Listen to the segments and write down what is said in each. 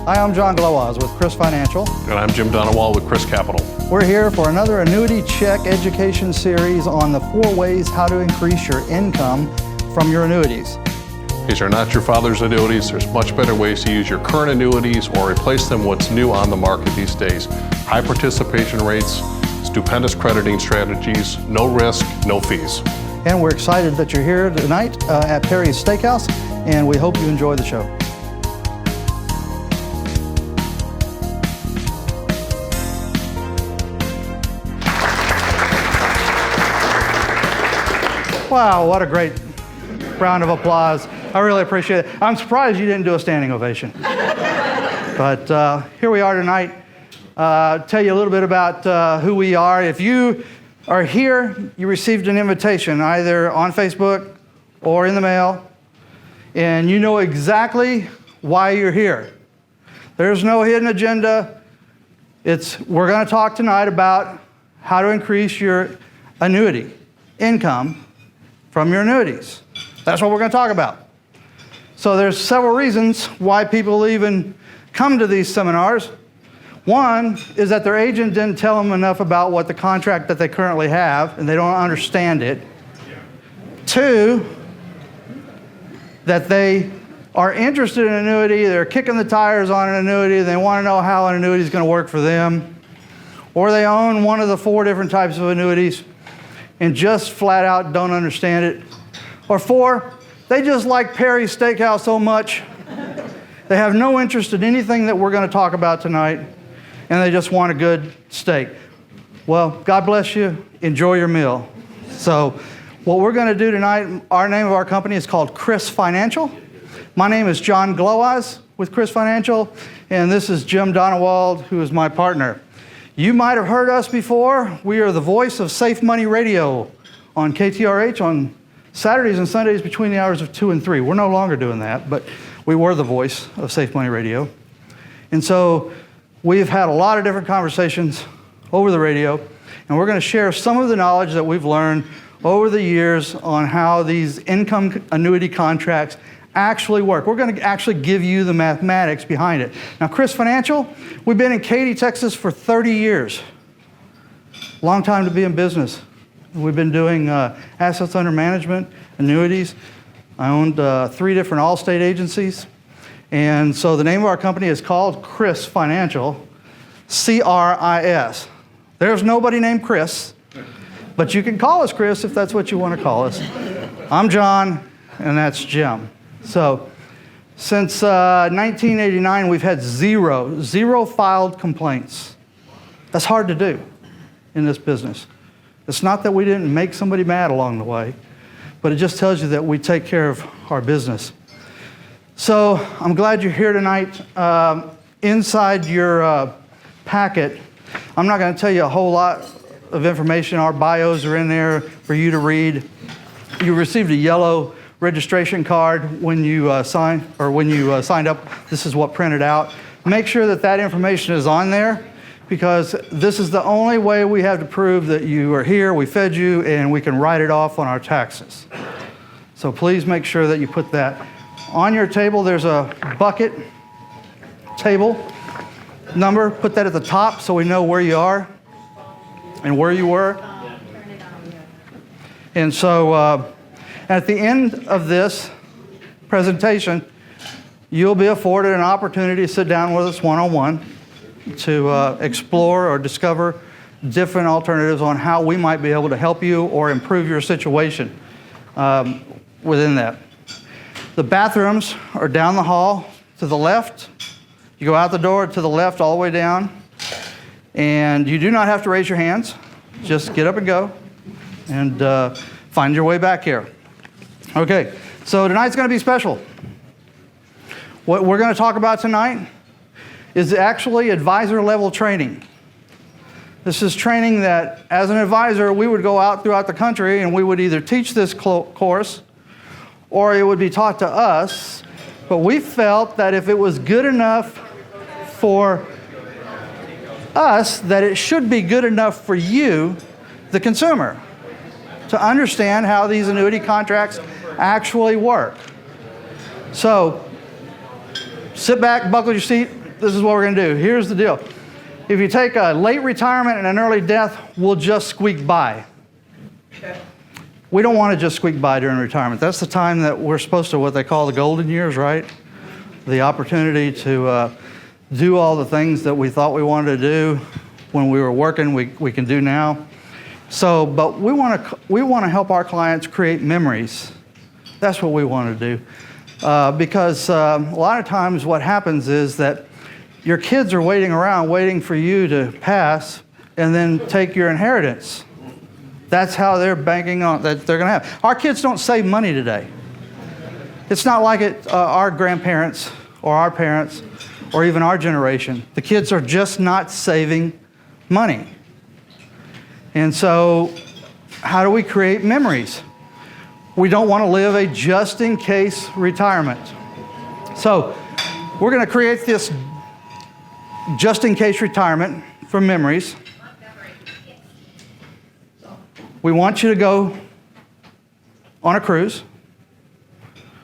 Hi, I'm John Glowaz with Cris Financial. And I'm Jim Donowall with Cris Capital. We're here for another AnnuityCheck education series on the 4 ways how to increase your income from your annuities. These are not your father's annuities. There's much better ways to use your current annuities or replace them with what's new on the market these days. High participation rates, stupendous crediting strategies, no risk, no fees. And we're excited that you're here tonight at Perry's Steakhouse, and we hope you enjoy the show. Wow, what a great round of applause. I really appreciate it. I'm surprised you didn't do a standing ovation. But here we are tonight. Tell you a little bit about who we are. If you are here, you received an invitation either on Facebook or in the mail, and you know exactly why you're here. There's no hidden agenda. We're going to talk tonight about how to increase your annuity income from your annuities. That's what we're going to talk about. So there's several reasons why people even come to these seminars. One is that their agent didn't tell them enough about what the contract that they currently have, and they don't understand it. 2, that they are interested in an annuity, they're kicking the tires on an annuity, they want to know how an annuity is going to work for them. Or they own one of the 4 different types of annuities and just flat out don't understand it. Or 4, they just like Perry's Steakhouse so much, they have no interest in anything that we're going to talk about tonight, and they just want a good steak. Well, God bless you. Enjoy your meal. So what we're going to do tonight, our name of our company is called Cris Financial. My name is John Glowaz with Cris Financial, and this is Jim Donowald, who is my partner. You might have heard us before. We are the voice of Safe Money Radio on KTRH on Saturdays and Sundays between the hours of 2 and 3. We're no longer doing that, but we were the voice of Safe Money Radio. And so we've had a lot of different conversations over the radio, and we're going to share some of the knowledge that we've learned over the years on how these income annuity contracts actually work. We're going to actually give you the mathematics behind it. Now, Cris Financial, we've been in Katy, Texas for 30 years. Long time to be in business. We've been doing assets under management, annuities. I owned 3 different Allstate agencies. And so the name of our company is called Cris Financial, C-R-I-S. There's nobody named Chris, but you can call us Chris if that's what you want to call us. I'm John, and that's Jim. So since 1989, we've had zero filed complaints. That's hard to do in this business. It's not that we didn't make somebody mad along the way, but it just tells you that we take care of our business. So I'm glad you're here tonight. Inside your packet, I'm not going to tell you a whole lot of information. Our bios are in there for you to read. You received a yellow registration card when you signed up. This is what printed out. Make sure that that information is on there, because this is the only way we have to prove that you are here, we fed you, and we can write it off on our taxes. So please make sure that you put that on your table. There's a bucket table number. Put that at the top so we know where you are and where you were. And so at the end of this presentation, you'll be afforded an opportunity to sit down with us one-on-one to explore or discover different alternatives on how we might be able to help you or improve your situation within that. The bathrooms are down the hall to the left. You go out the door to the left all the way down, and you do not have to raise your hands. Just get up and go and find your way back here. Okay, so tonight's going to be special. What we're going to talk about tonight is actually advisor level training. This is training that, as an advisor, we would go out throughout the country and we would either teach this course or it would be taught to us. But we felt that if it was good enough for us, that it should be good enough for you, the consumer, to understand how these annuity contracts actually work. So sit back, buckle your seat this is what we're going to do. Here's the deal. If you take a late retirement and an early death, we'll just squeak by. We don't want to just squeak by during retirement. That's the time that we're supposed to, what they call the golden years, right? The opportunity to do all the things that we thought we wanted to do when we were working, we can do now. So, but we want to help our clients create memories. That's what we want to do. Because a lot of times what happens is that your kids are waiting around, waiting for you to pass and then take your inheritance. That's how they're banking on that they're going to have. Our kids don't save money today. It's not like our grandparents or our parents or even our generation. The kids are just not saving money. And so how do we create memories? We don't want to live a just-in-case retirement. So we're going to create this just-in-case retirement from memories. We want you to go on a cruise.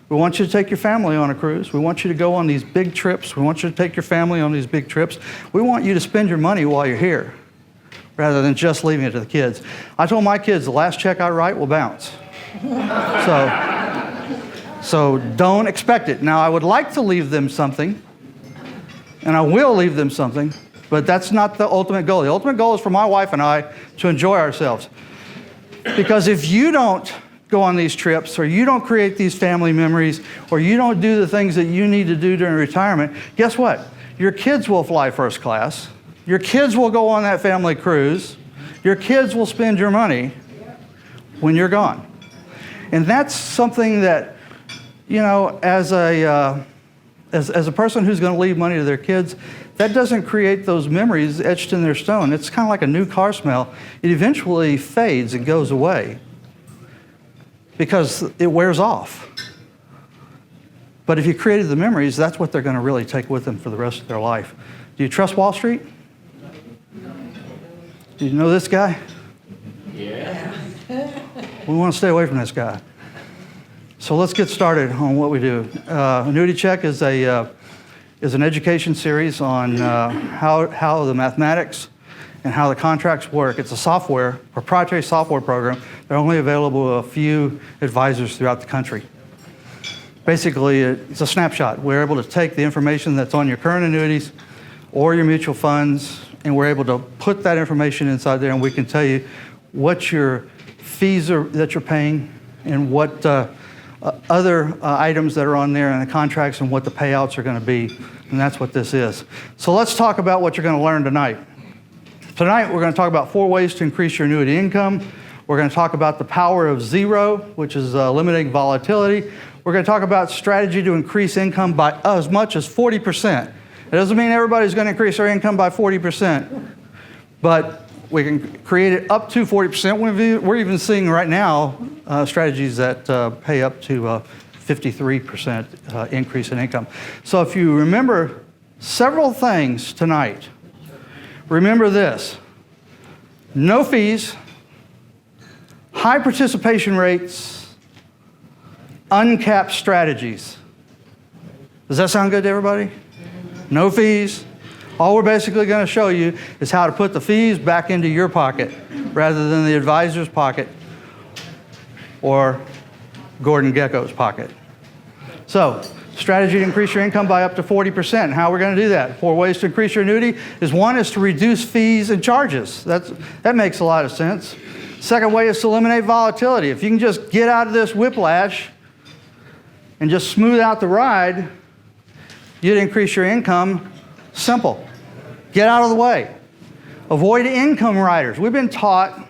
We want you to take your family on a cruise. We want you to go on these big trips. We want you to take your family on these big trips. We want you to spend your money while you're here rather than just leaving it to the kids. I told my kids the last check I write will bounce. So don't expect it. Now, I would like to leave them something, and I will leave them something, but that's not the ultimate goal. The ultimate goal is for my wife and I to enjoy ourselves. Because if you don't go on these trips, or you don't create these family memories, or you don't do the things that you need to do during retirement, guess what? Your kids will fly first class. Your kids will go on that family cruise. Your kids will spend your money when you're gone. And that's something that, you know, as a person who's going to leave money to their kids, that doesn't create those memories etched in their stone. It's kind of like a new car smell. It eventually fades and goes away because it wears off. But if you created the memories, that's what they're going to really take with them for the rest of their life. Do you trust Wall Street? Do you know this guy? Yeah. We want to stay away from this guy. So let's get started on what we do. AnnuityCheck is an education series on how the mathematics and how the contracts work. It's a proprietary software program. They're only available to a few advisors throughout the country. Basically, it's a snapshot. We're able to take the information that's on your current annuities or your mutual funds, and we're able to put that information inside there, and we can tell you what your fees are that you're paying and what other items that are on there in the contracts and what the payouts are going to be. And that's what this is. So let's talk about what you're going to learn tonight. Tonight, we're going to talk about 4 ways to increase your annuity income. We're going to talk about the power of zero, which is limiting volatility. We're going to talk about strategy to increase income by as much as 40%. It doesn't mean everybody's going to increase their income by 40%, but we can create it up to 40%. We're even seeing right now strategies that pay up to 53% increase in income. So if you remember several things tonight, remember this: no fees, high participation rates, uncapped strategies. Does that sound good to everybody? No fees. All we're basically going to show you is how to put the fees back into your pocket rather than the advisor's pocket or Gordon Gekko's pocket. So, strategy to increase your income by up to 40%. How we're going to do that? 4 ways to increase your annuity is: 1 is to reduce fees and charges. That makes a lot of sense. Second way is to eliminate volatility. If you can just get out of this whiplash and just smooth out the ride, you'd increase your income. Simple. Get out of the way. Avoid income riders. We've been taught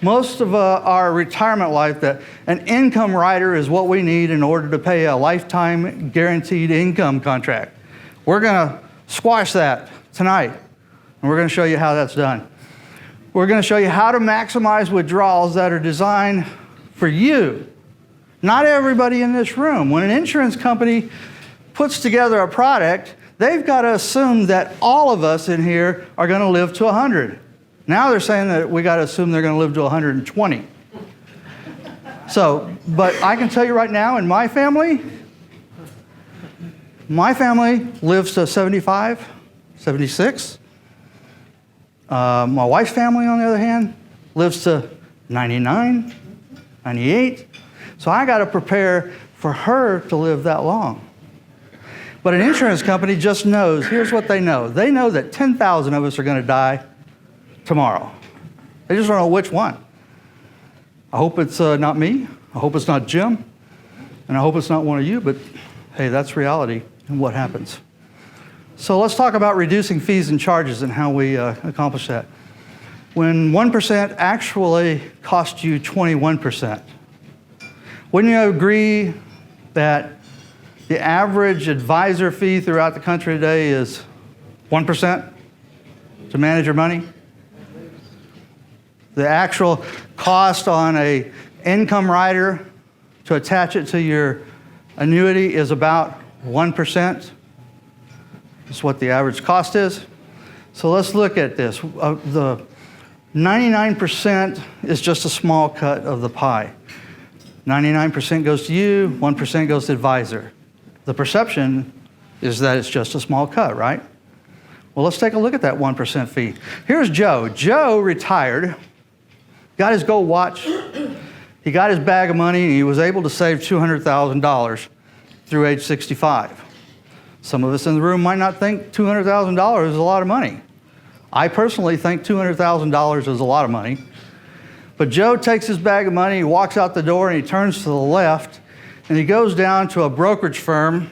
most of our retirement life that an income rider is what we need in order to pay a lifetime guaranteed income contract. We're going to squash that tonight, and we're going to show you how that's done. We're going to show you how to maximize withdrawals that are designed for you. Not everybody in this room. When an insurance company puts together a product, they've got to assume that all of us in here are going to live to 100. Now they're saying that we got to assume they're going to live to 120. So, but I can tell you right now, in my family, My family lives to 75, 76. My wife's family, on the other hand, lives to 99, 98. So I got to prepare for her to live that long. But an insurance company just knows, here's what they know. They know that 10,000 of us are going to die tomorrow. They just don't know which one. I hope it's not me. I hope it's not Jim. And I hope it's not one of you, but hey, that's reality and what happens. So let's talk about reducing fees and charges and how we accomplish that. When 1% actually costs you 21%, wouldn't you agree that the average advisor fee throughout the country today is 1% to manage your money? The actual cost on a income rider to attach it to your annuity is about 1%. That's what the average cost is. So let's look at this. The 99% is just a small cut of the pie. 99% goes to you, 1% goes to advisor. The perception is that it's just a small cut, right? Well, let's take a look at that 1% fee. Here's Joe. Joe retired, got his gold watch, he got his bag of money, and he was able to save $200,000 through age 65. Some of us in the room might not think $200,000 is a lot of money. I personally think $200,000 is a lot of money. But Joe takes his bag of money, he walks out the door, and he turns to the left, and he goes down to a brokerage firm,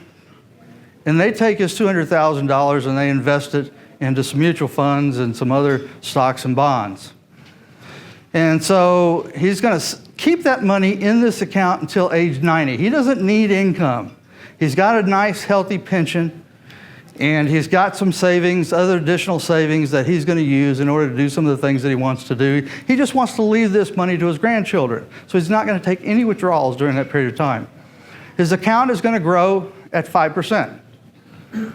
and they take his $200,000 and they invest it into some mutual funds and some other stocks and bonds. And so he's going to keep that money in this account until age 90. He doesn't need income. He's got a nice, healthy pension, and he's got some savings, other additional savings that he's going to use in order to do some of the things that he wants to do. He just wants to leave this money to his grandchildren. So he's not going to take any withdrawals during that period of time. His account is going to grow at 5%. And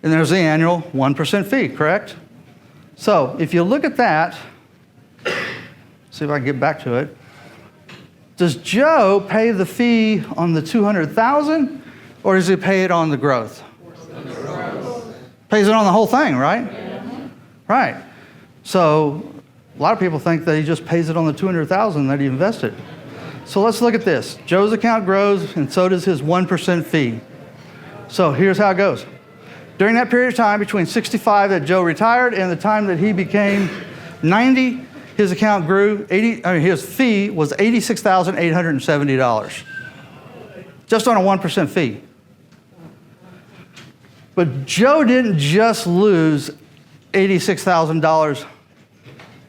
there's the annual 1% fee, correct? So if you look at that, see if I can get back to it. Does Joe pay the fee on the $200,000, or does he pay it on the growth? Pays it on the whole thing, right? Yeah. Right. So a lot of people think that he just pays it on the $200,000 that he invested. So let's look at this. Joe's account grows, and so does his 1% fee. So here's how it goes. During that period of time, between 65 that Joe retired and the time that he became 90, his account grew. His fee was $86,870, just on a 1% fee. But Joe didn't just lose $86,000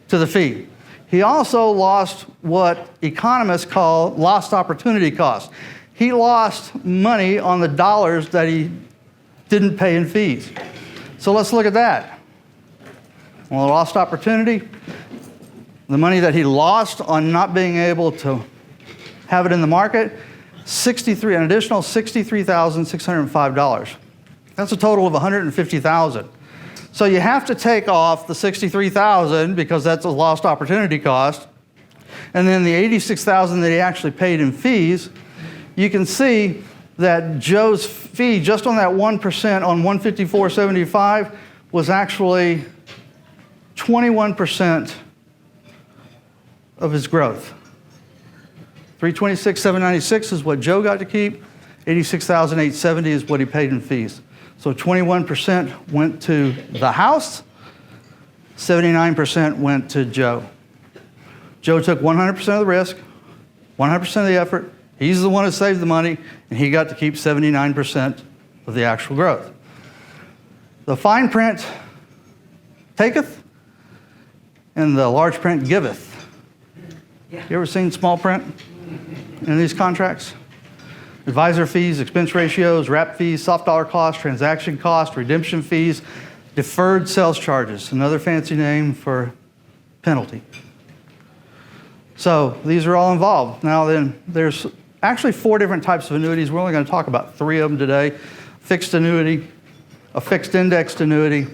to the fee. He also lost what economists call lost opportunity cost. He lost money on the dollars that he didn't pay in fees. So let's look at that. Well, lost opportunity, the money that he lost on not being able to have it in the market, an additional $63,605. That's a total of $150,000. So you have to take off the $63,000 because that's a lost opportunity cost, and then the $86,000 that he actually paid in fees. You can see that Joe's fee just on that 1% on $154.75 was actually 21% of his growth. $326,796 is what Joe got to keep. $86,870 is what he paid in fees. So 21% went to the house, 79% went to Joe. Joe took 100% of the risk, 100% of the effort. He's the one who saved the money, and he got to keep 79% of the actual growth. The fine print taketh, and the large print giveth. You ever seen small print in these contracts? Advisor fees, expense ratios, wrap fees, soft dollar cost, transaction cost, redemption fees, deferred sales charges, another fancy name for penalty. So these are all involved. Now then, there's actually 4 different types of annuities. We're only going to talk about 3 of them today. Fixed annuity, a fixed indexed annuity,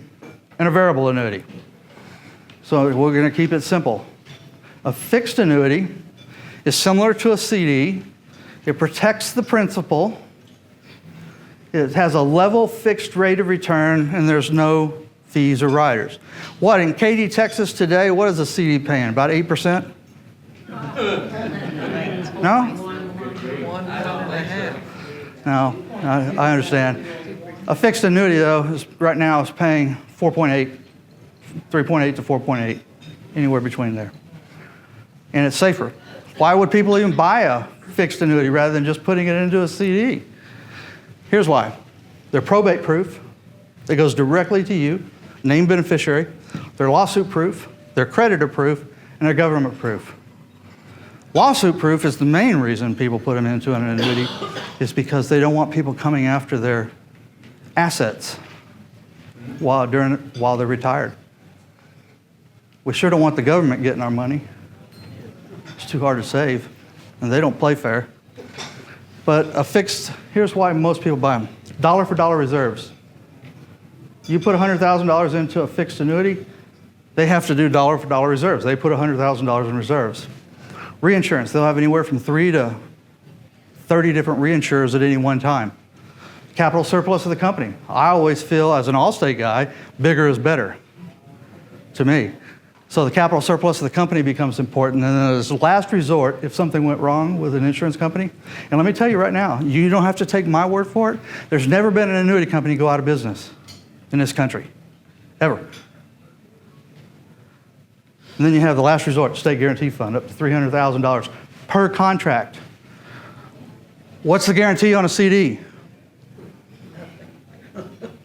and a variable annuity. So we're going to keep it simple. A fixed annuity is similar to a CD. It protects the principal, It has a level fixed rate of return, and there's no fees or riders. What, in Katy, Texas today, what is a CD paying? About 8%? No? No, I understand. A fixed annuity, though, right now is paying 4.8, 3.8 to 4.8, anywhere between there. And it's safer. Why would people even buy a fixed annuity rather than just putting it into a CD? Here's why. They're probate proof. It goes directly to you, named beneficiary. They're lawsuit proof. They're creditor proof. And they're government proof. Lawsuit proof is the main reason people put them into an annuity, is because they don't want people coming after their assets while they're retired. We sure don't want the government getting our money. It's too hard to save, and they don't play fair. But a fixed, here's why most people buy them. Dollar for dollar reserves. You put $100,000 into a fixed annuity, they have to do dollar for dollar reserves. They put $100,000 in reserves. Reinsurance, they'll have anywhere from 3 to 30 different reinsurers at any one time. Capital surplus of the company. I always feel, as an Allstate guy, bigger is better to me. So the capital surplus of the company becomes important. And then as a last resort, if something went wrong with an insurance company, and let me tell you right now, you don't have to take my word for it, there's never been an annuity company go out of business in this country, ever. And then you have the last resort, state guarantee fund, up to $300,000 per contract. What's the guarantee on a CD?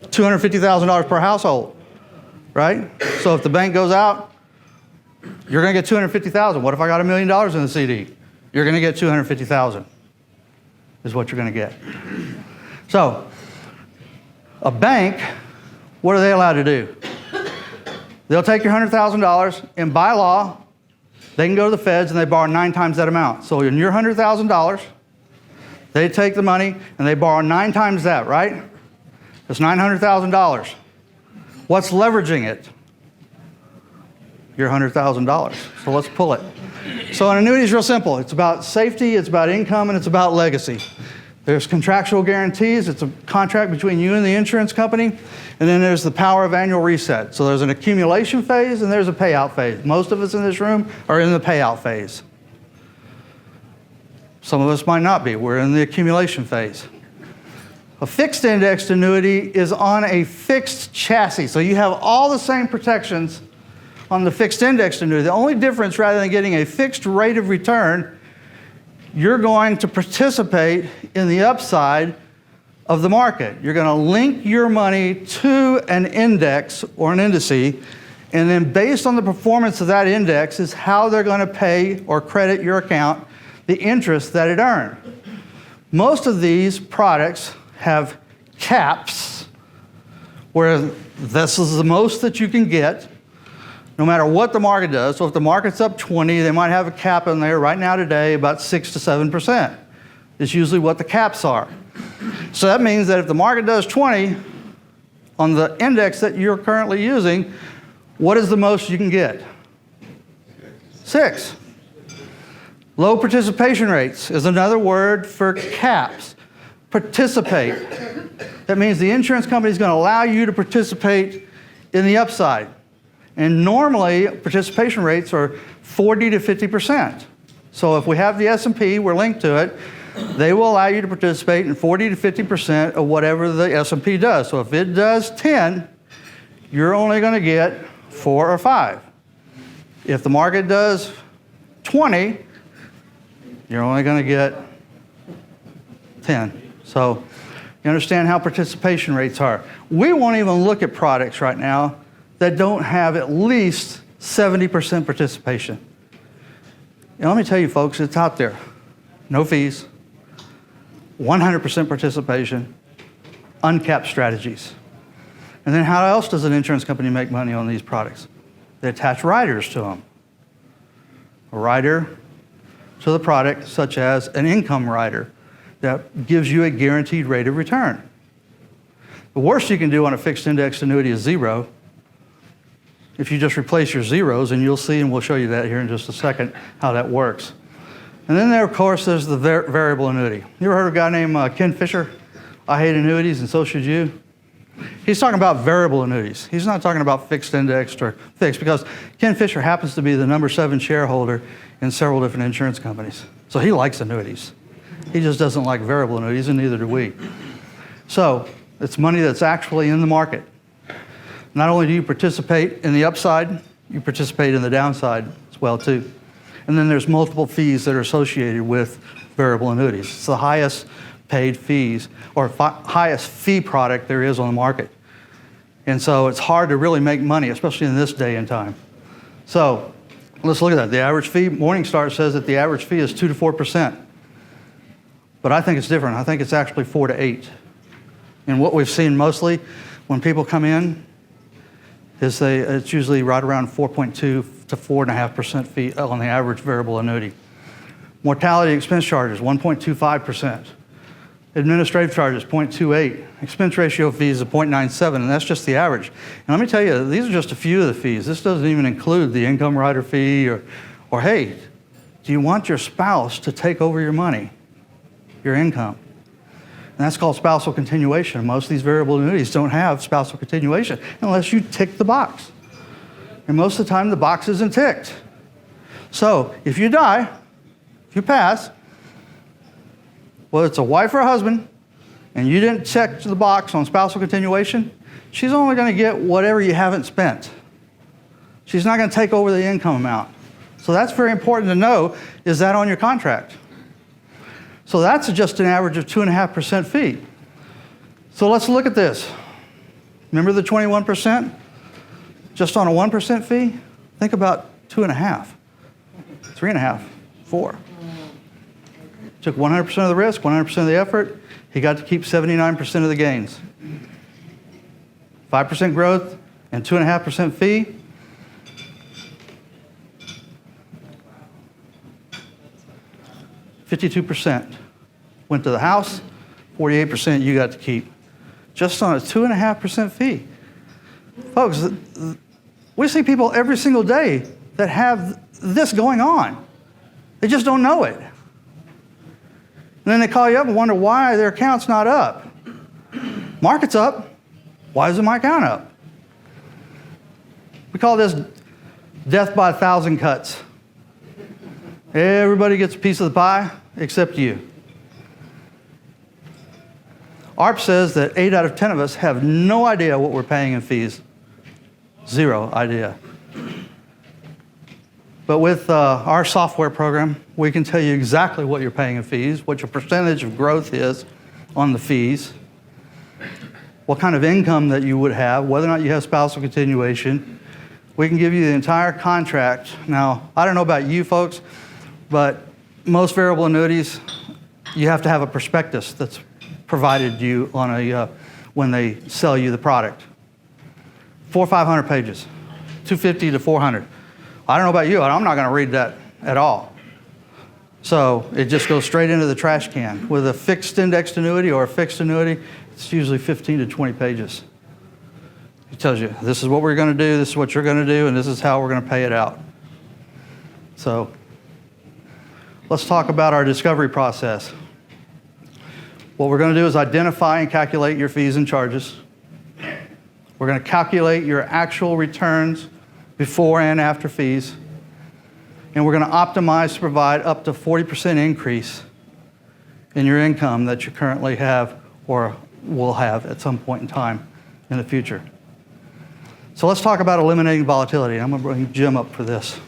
$250,000 per household, right? So if the bank goes out, you're going to get $250,000. What if I got $1 million in the CD? You're going to get $250,000 is what you're going to get. So a bank, what are they allowed to do? They'll take your $100,000, and by law, they can go to the feds and they borrow 9 times that amount. So in your $100,000, they take the money and they borrow 9 times that, right? That's $900,000. What's leveraging it? Your $100,000. So let's pull it. So an annuity is real simple. It's about safety, it's about income, and it's about legacy. There's contractual guarantees. It's a contract between you and the insurance company. And then there's the power of annual reset. So there's an accumulation phase and there's a payout phase. Most of us in this room are in the payout phase. Some of us might not be. We're in the accumulation phase. A fixed indexed annuity is on a fixed chassis. So you have all the same protections on the fixed indexed annuity. The only difference, rather than getting a fixed rate of return, you're going to participate in the upside of the market. You're going to link your money to an index or an indice, and then based on the performance of that index is how they're going to pay or credit your account the interest that it earned. Most of these products have caps where this is the most that you can get no matter what the market does. So if the market's up 20, they might have a cap in there right now today about 6 to 7%. It's usually what the caps are. So that means that if the market does 20 on the index that you're currently using, what is the most you can get? 6. Low participation rates is another word for caps. Participate. That means the insurance company is going to allow you to participate in the upside. And normally, participation rates are 40 to 50%. So if we have the S&P, we're linked to it, they will allow you to participate in 40 to 50% of whatever the S&P does. So if it does 10, you're only going to get 4 or 5. If the market does 20, you're only going to get 10. So you understand how participation rates are. We won't even look at products right now that don't have at least 70% participation. And let me tell you, folks, it's out there. No fees, 100% participation, uncapped strategies. And then how else does an insurance company make money on these products? They attach riders to them. A rider to the product, such as an income rider, that gives you a guaranteed rate of return. The worst you can do on a fixed indexed annuity is 0. If you just replace your zeros, and you'll see, and we'll show you that here in just a second, how that works. And then there, of course, there's the variable annuity. You ever heard of a guy named Ken Fisher? I hate annuities, and so should you. He's talking about variable annuities. He's not talking about fixed indexed or fixed, because Ken Fisher happens to be the number 7 shareholder in several different insurance companies. So he likes annuities. He just doesn't like variable annuities, and neither do we. So it's money that's actually in the market. Not only do you participate in the upside, you participate in the downside as well too. And then there's multiple fees that are associated with variable annuities. It's the highest paid fees, or highest fee product there is on the market. And so it's hard to really make money, especially in this day and time. So let's look at that. The average fee, Morningstar says that the average fee is 2 to 4%. But I think it's different. I think it's actually 4 to 8. And what we've seen mostly when people come in is it's usually right around 4.2 to 4.5% fee on the average variable annuity. Mortality expense charges, 1.25%. Administrative charges, 0.28. Expense ratio fees of 0.97, and that's just the average. And let me tell you, these are just a few of the fees. This doesn't even include the income rider fee or hey, do you want your spouse to take over your money, your income? And that's called spousal continuation. Most of these variable annuities don't have spousal continuation unless you tick the box. And most of the time, the box isn't ticked. So if you die, if you pass, whether it's a wife or a husband, and you didn't check the box on spousal continuation, she's only going to get whatever you haven't spent. She's not going to take over the income amount. So that's very important to know, is that on your contract? So that's just an average of 2.5% fee. So let's look at this. Remember the 21%? Just on a 1% fee? Think about 2.5, 3.5, 4. Took 100% of the risk, 100% of the effort. He got to keep 79% of the gains. 5% growth and 2.5% fee. $52% went to the house, 48% you got to keep. Just on a 2.5% fee. Folks, we see people every single day that have this going on. They just don't know it. And then they call you up and wonder why their account's not up. Market's up. Why isn't my account up? We call this death by 1,000 cuts. Everybody gets a piece of the pie except you. ARP says that 8 out of 10 of us have no idea what we're paying in fees. 0 idea. But with our software program, we can tell you exactly what you're paying in fees, what your percentage of growth is on the fees, what kind of income that you would have, whether or not you have spousal continuation. We can give you the entire contract. Now, I don't know about you folks, but most variable annuities, you have to have a prospectus that's provided you on when they sell you the product. 400 or 500 pages, 250 to 400. I don't know about you, I'm not going to read that at all. So it just goes straight into the trash can. With a fixed indexed annuity or a fixed annuity, it's usually 15 to 20 pages. It tells you, this is what we're going to do, this is what you're going to do, and this is how we're going to pay it out. So let's talk about our discovery process. What we're going to do is identify and calculate your fees and charges. We're going to calculate your actual returns before and after fees. And we're going to optimize to provide up to 40% increase in your income that you currently have or will have at some point in time in the future. So let's talk about eliminating volatility. I'm going to bring Jim up for this.